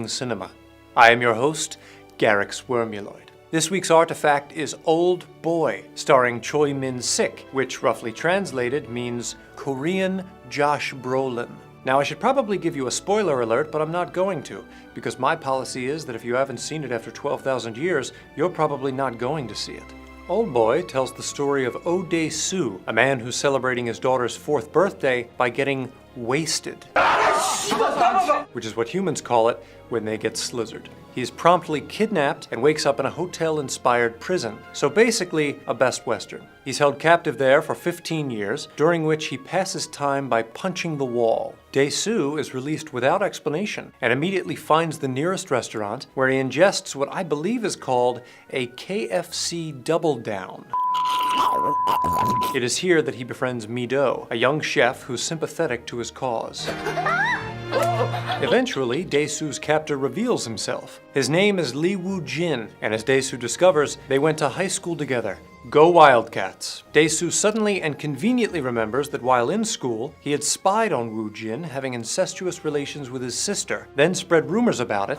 cinema. I am your host, garyx wormuloid. This week's artifact is Old Boy, starring Choi min-sik, which roughly translated means Korean Josh Brolin. Now I should probably give you a spoiler alert, but I'm not going to, because my policy is that if you haven't seen it after 12,000 years, you're probably not going to see it. Old Boy tells the story of Dae-soo, a man who's celebrating his daughter's 4th birthday by getting wasted, which is what humans call it when they get slizzard. He's promptly kidnapped and wakes up in a hotel-inspired prison. So basically, a Best Western. He's held captive there for 15 years, during which he passes time by punching the wall. Dae-soo is released without explanation and immediately finds the nearest restaurant, where he ingests what I believe is called a KFC Double Down. It is here that he befriends Mi-do, a young chef who's sympathetic to his cause. Eventually, Dae-soo's captor reveals himself. His name is Lee Woo-jin, and as Dae-soo discovers, they went to high school together. Go Wildcats! Dae-soo suddenly and conveniently remembers that while in school, he had spied on Woo-jin having incestuous relations with his sister, then spread rumors about it,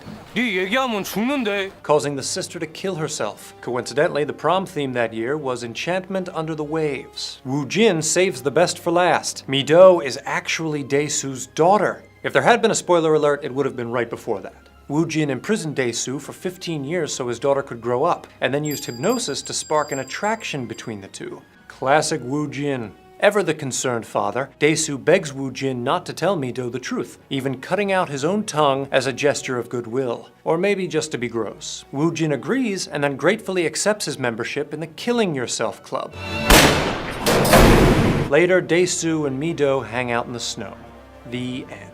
causing the sister to kill herself. Coincidentally, the prom theme that year was Enchantment Under the Waves. Woo-jin saves the best for last. Mi-do is actually Dae-soo's daughter. If there had been a spoiler alert, it would have been right before that. Woo-jin imprisoned Dae-soo for 15 years so his daughter could grow up, and then used hypnosis to spark an attraction between the two. Classic Woo-jin. Ever the concerned father, Dae-soo begs Woo-jin not to tell Mi-do the truth, even cutting out his own tongue as a gesture of goodwill. Or maybe just to be gross. Woo-jin agrees and then gratefully accepts his membership in the Killing Yourself Club. Later, Dae-soo and Mi-do hang out in the snow. The end.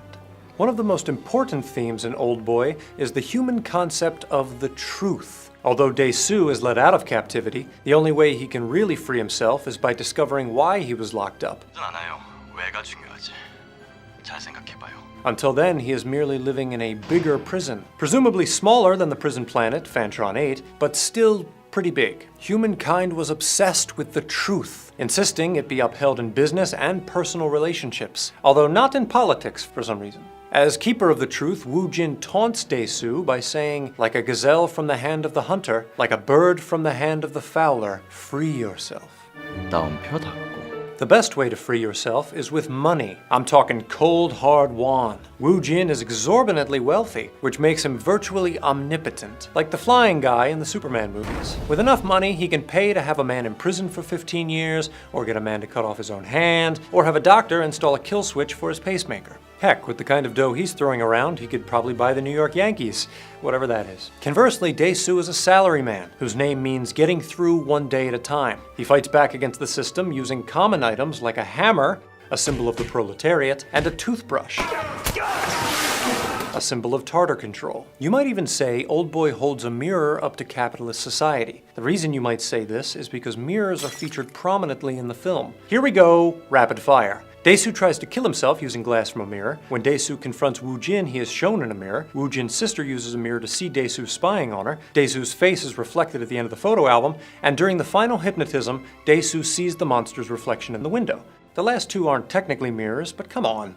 One of the most important themes in Old Boy is the human concept of the truth. Although Dae-soo is let out of captivity, the only way he can really free himself is by discovering why he was locked up. Until then, he is merely living in a bigger prison, presumably smaller than the prison planet, Fantron 8, but still pretty big. Humankind was obsessed with the truth, insisting it be upheld in business and personal relationships, although not in politics for some reason. As keeper of the truth, Woo-jin taunts Dae-soo by saying, like a gazelle from the hand of the hunter, like a bird from the hand of the fowler, free yourself. The best way to free yourself is with money. I'm talking cold, hard won. Woo-jin is exorbitantly wealthy, which makes him virtually omnipotent, like the flying guy in the Superman movies. With enough money, he can pay to have a man imprisoned for 15 years, or get a man to cut off his own hand, or have a doctor install a kill switch for his pacemaker. Heck, with the kind of dough he's throwing around, he could probably buy the New York Yankees, whatever that is. Conversely, Dae-soo is a salaryman, whose name means getting through one day at a time. He fights back against the system using common items like a hammer, a symbol of the proletariat, and a toothbrush, a symbol of Tartar control. You might even say Old Boy holds a mirror up to capitalist society. The reason you might say this is because mirrors are featured prominently in the film. Here we go, rapid fire. Dae-soo tries to kill himself using glass from a mirror. When Dae-soo confronts Woo-jin, he is shown in a mirror. Woo-jin's sister uses a mirror to see Dae-soo spying on her. Dae-soo's face is reflected at the end of the photo album, and during the final hypnotism, Dae-soo sees the monster's reflection in the window. The last two aren't technically mirrors, but come on.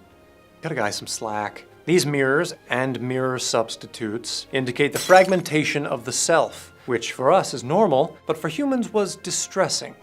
Cut a guy some slack. These mirrors and mirror substitutes indicate the fragmentation of the self, which for us is normal, but for humans was distressing.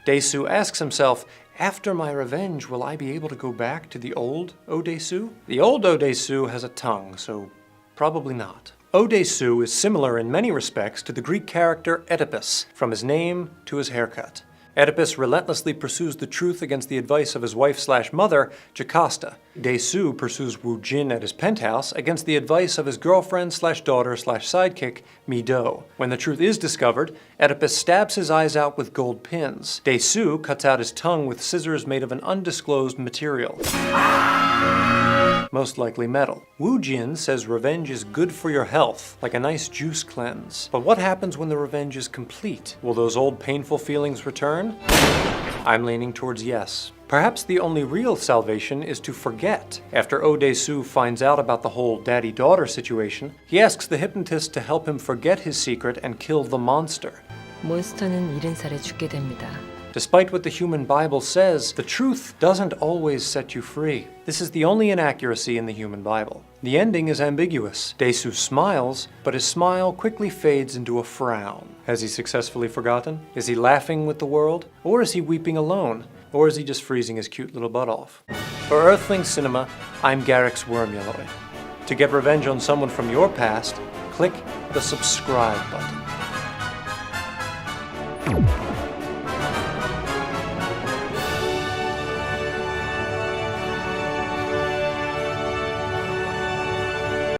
Dae-soo asks himself, after my revenge, will I be able to go back to the old Dae-soo? The old Dae-soo has a tongue, so probably not. Dae-soo is similar in many respects to the Greek character Oedipus, from his name to his haircut. Oedipus relentlessly pursues the truth against the advice of his wife/mother, Jocasta. Dae-soo pursues Woo-jin at his penthouse against the advice of his girlfriend/daughter/sidekick, Mi-do. When the truth is discovered, Oedipus stabs his eyes out with gold pins. Dae-soo cuts out his tongue with scissors made of an undisclosed material. Most likely metal. Woo-jin says revenge is good for your health, like a nice juice cleanse. But what happens when the revenge is complete? Will those old painful feelings return? I'm leaning towards yes. Perhaps the only real salvation is to forget. After Dae-soo finds out about the whole daddy-daughter situation, he asks the hypnotist to help him forget his secret and kill the monster. 몬스터는 70살에 죽게 됩니다. Despite what the human Bible says, the truth doesn't always set you free. This is the only inaccuracy in the human Bible. The ending is ambiguous. Daesu smiles, but his smile quickly fades into a frown. Has he successfully forgotten? Is he laughing with the world? Or is he weeping alone? Or is he just freezing his cute little butt off? For Earthling Cinema, I'm garyx wormuloid. To get revenge on someone from your past, click the subscribe button.